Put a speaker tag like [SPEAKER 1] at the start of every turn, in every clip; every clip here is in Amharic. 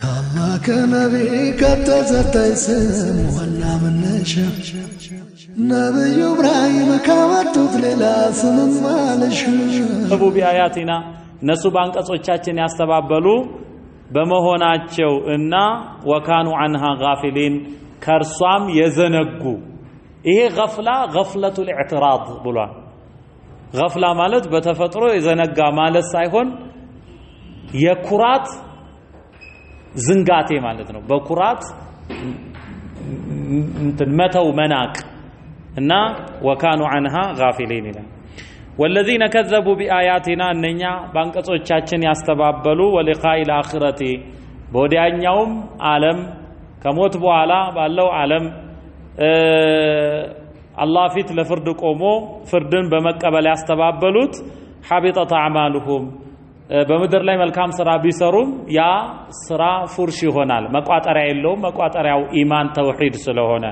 [SPEAKER 1] الله كنبي كتزتيسم ولا منش نبي إبراهيم كواتوت للاسم مالش
[SPEAKER 2] أبو بآياتنا نسو بانقصوቻችን ያስተባበሉ በመሆናቸው እና ወካኑ عنها غافلين ከርሷም የዘነጉ ይሄ غفلة الاعتراض ብሏል غفላ ማለት በተፈጥሮ የዘነጋ ማለት ሳይሆን የኩራት ዝንጋቴ ማለት ነው በኩራት መተው መናቅ እና ወካኑ عنها غافلين ይላል والذين كذبوا بآياتنا እነኛ ባንቀጾቻችን ያስተባበሉ ولقاء الآخرة በወዲያኛውም ዓለም ከሞት በኋላ ባለው ዓለም አላህ ፊት ለፍርድ ቆሞ ፍርድን በመቀበል ያስተባበሉት حبطت أعمالهم በመድር ላይ መልካም ስራ ቢሰሩም ያ ስራ ፉርሽ ይሆናል መቋጠሪያ የለውም መቋጠሪያው ኢማን ተውሂድ ስለሆነ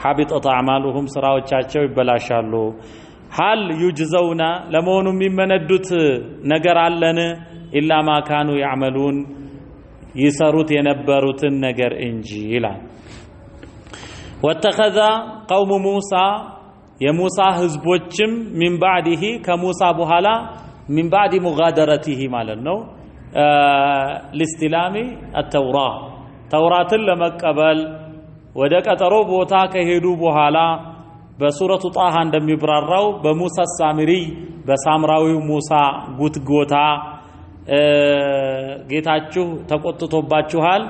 [SPEAKER 2] حبطت أعمالهم ስራዎቻቸው ይበላሻሉ هل يجزون ለመሆኑ የሚመነዱት ነገር አለን إلا ما كانوا يعملون ይሰሩት የነበሩትን ነገር እንጂ ይላል واتخذ قوم موسى የሙሳ ህዝቦችም من بعده ከሙሳ በኋላ من بعد مغادرته ማለት ነው لاستلام التوراة ተውራትን ለመቀበል ወደ ቀጠሮ ቦታ ከሄዱ በኋላ በሱረቱ ጣሃ እንደሚብራራው በሙሳ ሳሚሪ በሳምራዊው ሙሳ ጉትጎታ ጌታችሁ ተቆጥቶባችኋል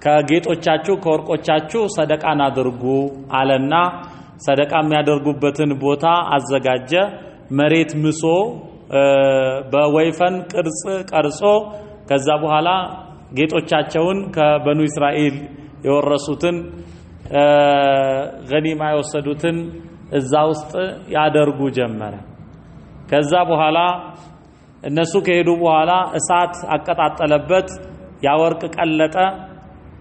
[SPEAKER 2] ከጌጦቻችሁ ከወርቆቻችሁ ሰደቃን አድርጉ አለና ሰደቃ የሚያደርጉበትን ቦታ አዘጋጀ መሬት ምሶ በወይፈን ቅርጽ ቀርጾ ከዛ በኋላ ጌጦቻቸውን ከበኑ እስራኤል የወረሱትን ገኒማ የወሰዱትን እዛ ውስጥ ያደርጉ ጀመረ ከዛ በኋላ እነሱ ከሄዱ በኋላ እሳት አቀጣጠለበት ያወርቅ ቀለጠ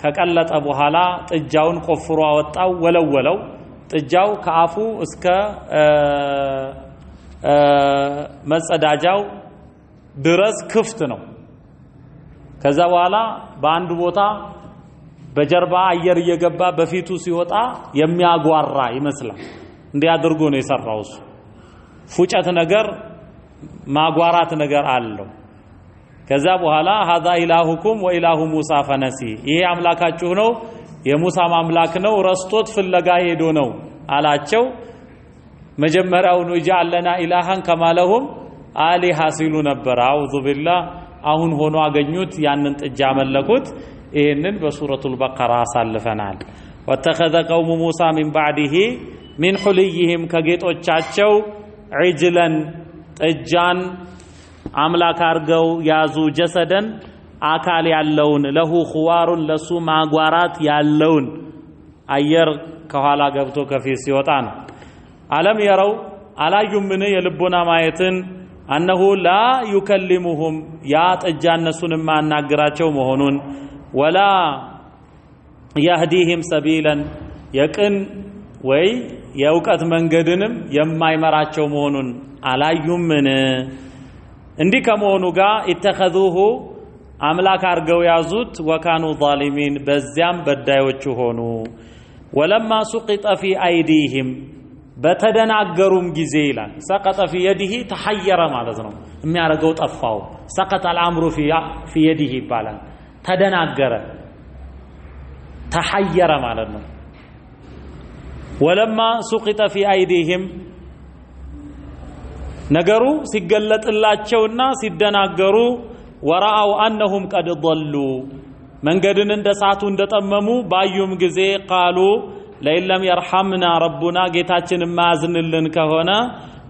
[SPEAKER 2] ከቀለጠ በኋላ ጥጃውን ቆፍሮ አወጣው ወለወለው ጥጃው ከአፉ እስከ መጸዳጃው ድረስ ክፍት ነው ከዛ በኋላ በአንድ ቦታ በጀርባ አየር እየገባ በፊቱ ሲወጣ የሚያጓራ ይመስላል እንዲያደርጉ ነው የሰራው ፉጨት ነገር ማጓራት ነገር አለው ከዛ በኋላ هذا إلهكم وإله موسى فنسي ይሄ አምላካችሁ ነው የሙሳ አምላክ ነው ረስቶት ፍለጋ ሄዶ ነው አላቸው መጀመሪያውኑ ይጃለና ኢላሃን ከማለሁም አሊሃ ሲሉ ነበር አውዙ ቢላህ አሁን ሆኖ አገኙት ያንን ጥጃ መለኩት ይሄንን በሱረቱል በቀራ አሳልፈናል ወተخذ قوم موسى من بعده من حليهم ከጌጦቻቸው عجلا ጥጃን አምላክ አርገው ያዙ ጀሰደን አካል ያለውን ለሁ ኹዋሩን ለሱ ማጓራት ያለውን አየር ከኋላ ገብቶ ከፊት ሲወጣ ነው ዓለም የረው አላዩም ምን የልቦና ማየትን أنه لا يكلمهم يا تجانسون ما ناغراچو مهونون ولا يهديهم سبيلا يقن ወይ የውቀት መንገድንም የማይመራቸው መሆኑን አላዩም ምን እንዲህ ከመሆኑ ጋር اتخذوه አምላክ አርገው ያዙት ወካኑ ዛሊሚን በዚያም በዳዮች ሆኑ ولما سقط في ايديهم በተደናገሩም ጊዜ ይላል سقط في يده تحير ማለት ነው የሚያረገው ጠፋው سقط الامر في يده ይባላል ተደናገረ تحير ማለት ነው ولما سقط في ايديهم ነገሩ ሲገለጥላቸውና ሲደናገሩ وراءوا انهم قد ضلوا መንገድን እንደሳቱ እንደጠመሙ ባዩም ጊዜ قالوا لئن لم يرحمنا ربنا ጌታችን ማዝንልን ከሆነ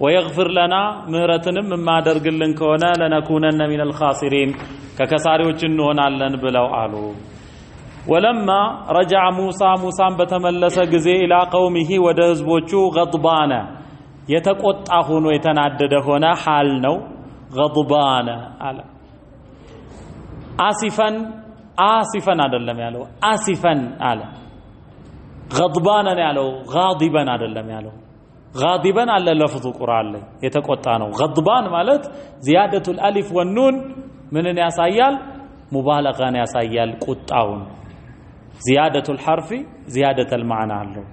[SPEAKER 2] ويغفر لنا ምህረትንም ማደርግልን ከሆነ لنكونن من الخاسرين ከከሳሪዎች እንሆናለን ብለው አሉ ولما رجع موسى በተመለሰ ጊዜ الى قومه ወደ ህዝቦቹ غضبان የተቆጣ ሆኖ የተናደደ ሆነ حال ነው غضبان አለ آسفا አይደለም ያለው آسفا አለ غضبان ያለው غاضبا አይደለም ያለው غاضبا على لفظ القرآن ላይ የተቆጣ ነው غضبان ማለት زيادة الالف والنون ምንን ያሳያል ሙባለጋን ያሳያል ቁጣውን ዚያደቱል ሐርፊ ዚያደቱል ማዕና አለው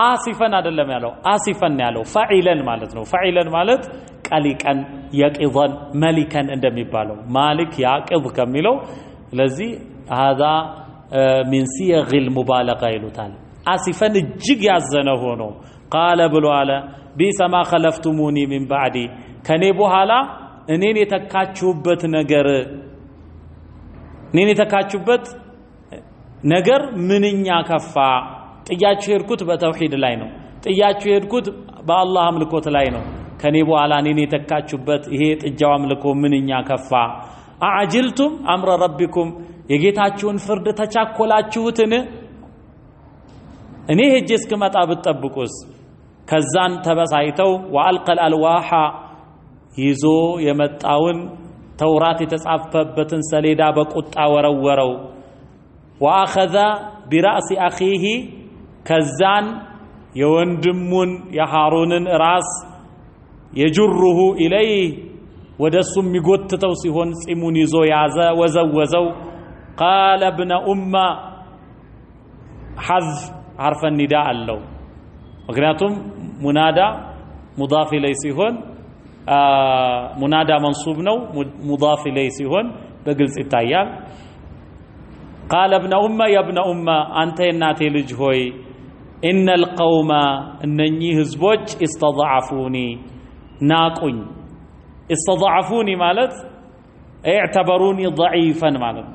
[SPEAKER 2] አሲፈን አይደለም ያለው አሲፈን ያለው ፈዒለን ማለት ነው ፈዒለን ማለት ቀሊቀን የቂዘን መሊከን እንደሚባለው ማሊክ ያቂዝ ከሚለው ስለዚህ هذا من صيغ المبالغه ይሉታል አሲፈን እጅግ ያዘነ ሆኖ قال ብሎ አለ ቢሰ ማ خلفتموني من بعدي ከኔ በኋላ እኔን የተካችሁበት ነገር ምንኛ ከፋ ጥያችሁ ሄድኩት በተውሂድ ላይ ነው ጥያችሁ ሄድኩት በአላህ አምልኮት ላይ ነው ከኔ በኋላ እኔን የተካችሁበት ይሄ ጥጃው አምልኮ ምንኛ ከፋ አጅልቱም አምረ ረቢኩም የጌታችሁን ፍርድ ተቻኮላችሁትን እኔ ሄጄ እስክመጣ ብትጠብቁስ ከዛን ተበሳይተው ወአልቀል አልዋሃ ይዞ የመጣውን ተውራት የተጻፈበትን ሰሌዳ በቁጣ ወረወረው ወአخذ برأس اخيه ከዛን የወንድሙን የሃሩንን ራስ የጅሩሁ ኢለይህ ወደሱ የሚጎትተው ሲሆን ጺሙን ይዞ ያዘ ወዘወዘው قال ابن حذف حرف النداء አለው ምክንያቱም ሙናዳ ሙዳፍ ኢለይ ሲሆን ሙናዳ መንሱብ ነው ሙዳፍ ኢለይ ሲሆን በግልጽ ይታያል قال ابن يا ابن አንተ የናቴ ልጅ ሆይ ان القوم እነኚህ ህዝቦች استضعفوني ናቁኝ استضعفوني ማለት اعتبروني ضعيفا ማለት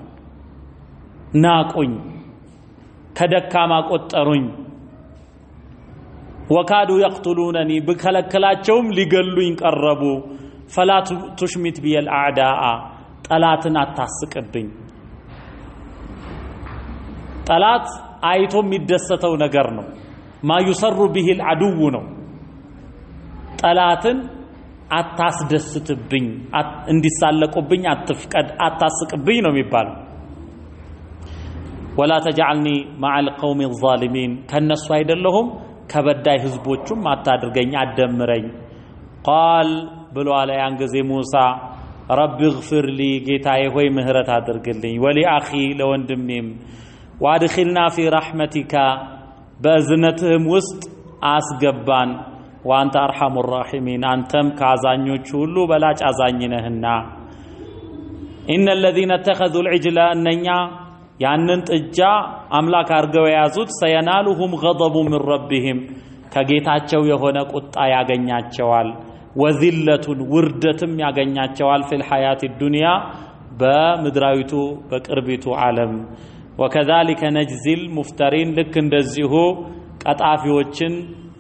[SPEAKER 2] ናቁኝ ከደካማ ቆጠሩኝ وكادوا يقتلونني بكلكلاቸውም ሊገሉኝ ቀረቡ فلا تشمت بي الاعداء ጠላትን አታስቅብኝ ጠላት አይቶ የሚደሰተው ነገር ነው ما يسر به العدو ነው ጠላትን አታስደስትብኝ እንዲሳለቁብኝ አትፍቀድ አታስቅብኝ ነው የሚባለው ولا تجعلني مع القوم الظالمين ከነሱ አይደለሁም ከበዳይ ህዝቦቹም አታድርገኝ አደምረኝ قال ብሎ አለ ያን ጊዜ ሙሳ رب اغفر لي ጌታዬ ሆይ ምህረት አድርግልኝ ولأخي ለወንድሜም وادخلنا في رحمتك በእዝነትህም ውስጥ አስገባን وانت ارحم الراحمين አንተም ከአዛኞች ሁሉ በላጭ አዛኝ ነህና ان الذين اتخذوا العجل እንኛ ያንን ጥጃ አምላክ አርገው ያዙት ሰየናሉሁም غضب من ربهم ከጌታቸው የሆነ ቁጣ ያገኛቸዋል ወዚለቱን ውርደትም ያገኛቸዋል في الحياة الدنيا በምድራዊቱ በቅርቢቱ ዓለም وكذلك نجزي المفترين ልክ እንደዚሁ ቀጣፊዎችን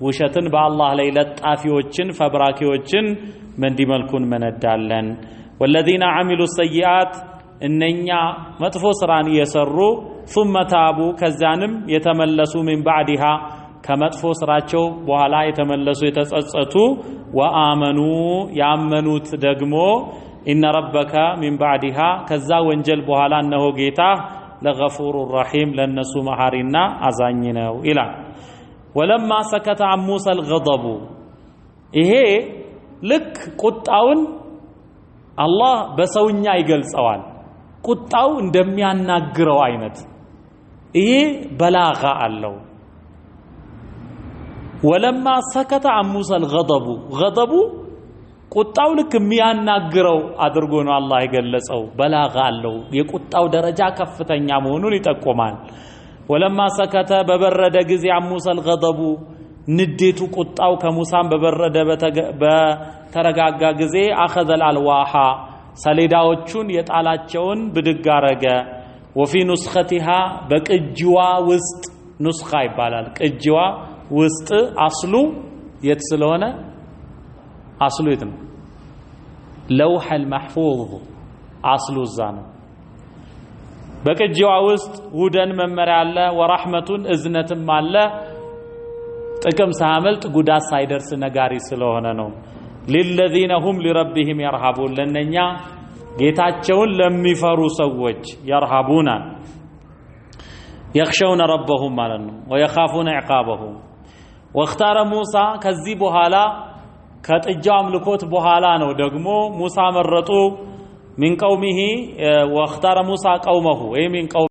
[SPEAKER 2] ውሸትን በአላህ ላይ ለጣፊዎችን ፈብራኪዎችን መንዲመልኩን መነዳለን والذين عملوا السيئات እነኛ መጥፎ ስራን የሰሩ ثم تابوا ከዛንም የተመለሱ من بعدها ከመጥፎ ስራቸው በኋላ የተመለሱ የተጸጸቱ وآمنوا ያመኑት ደግሞ إن ربك من بعدها ከዛ ወንጀል በኋላ እነሆ ጌታ لغفور رحيم ለነሱ መሐሪና አዛኝ ነው ይላል ولما سكت عن موسى الغضب ይሄ ልክ ቁጣውን አላህ በሰውኛ ይገልጸዋል ቁጣው እንደሚያናግረው አይነት ይሄ በላጋ አለው ولما سكت عن موسى الغضب غضب ቁጣው ልክ የሚያናግረው አድርጎ ነው አላህ የገለጸው በላጋ አለው የቁጣው ደረጃ ከፍተኛ መሆኑን ይጠቁማል ولما سكت በበረደ ጊዜ عن موسى الغضب ንዴቱ ቁጣው ከሙሳም በበረደ በተረጋጋ ጊዜ اخذ الالواح ሰሌዳዎቹን የጣላቸውን ብድግ አረገ وفي نسختها በቅጂዋ ውስጥ ኑስኻ ይባላል ቅጂዋ ውስጥ አስሉ የት ስለሆነ አስሉ የት ነው لوح المحفوظ አስሉ ዛነ በቅጂዋ ውስጥ ሁደን መመሪያ አለ ወራህመቱን እዝነትም አለ ጥቅም ሳያመልጥ ጉዳት ሳይደርስ ነጋሪ ስለሆነ ነው للذين هم لربهم يرهبون ለነኛ ጌታቸውን ለሚፈሩ ሰዎች يرهبون يخشون ربهم ማለት ነው ويخافون عقابه واختار موسى ከዚህ በኋላ ከጥጃው አምልኮት በኋላ ነው ደግሞ ሙሳ መረጡ ሚን ቀውሚሂ ወእኽታረ ሙሳ ቀውመሁ ወይ ሚን ቀውሚ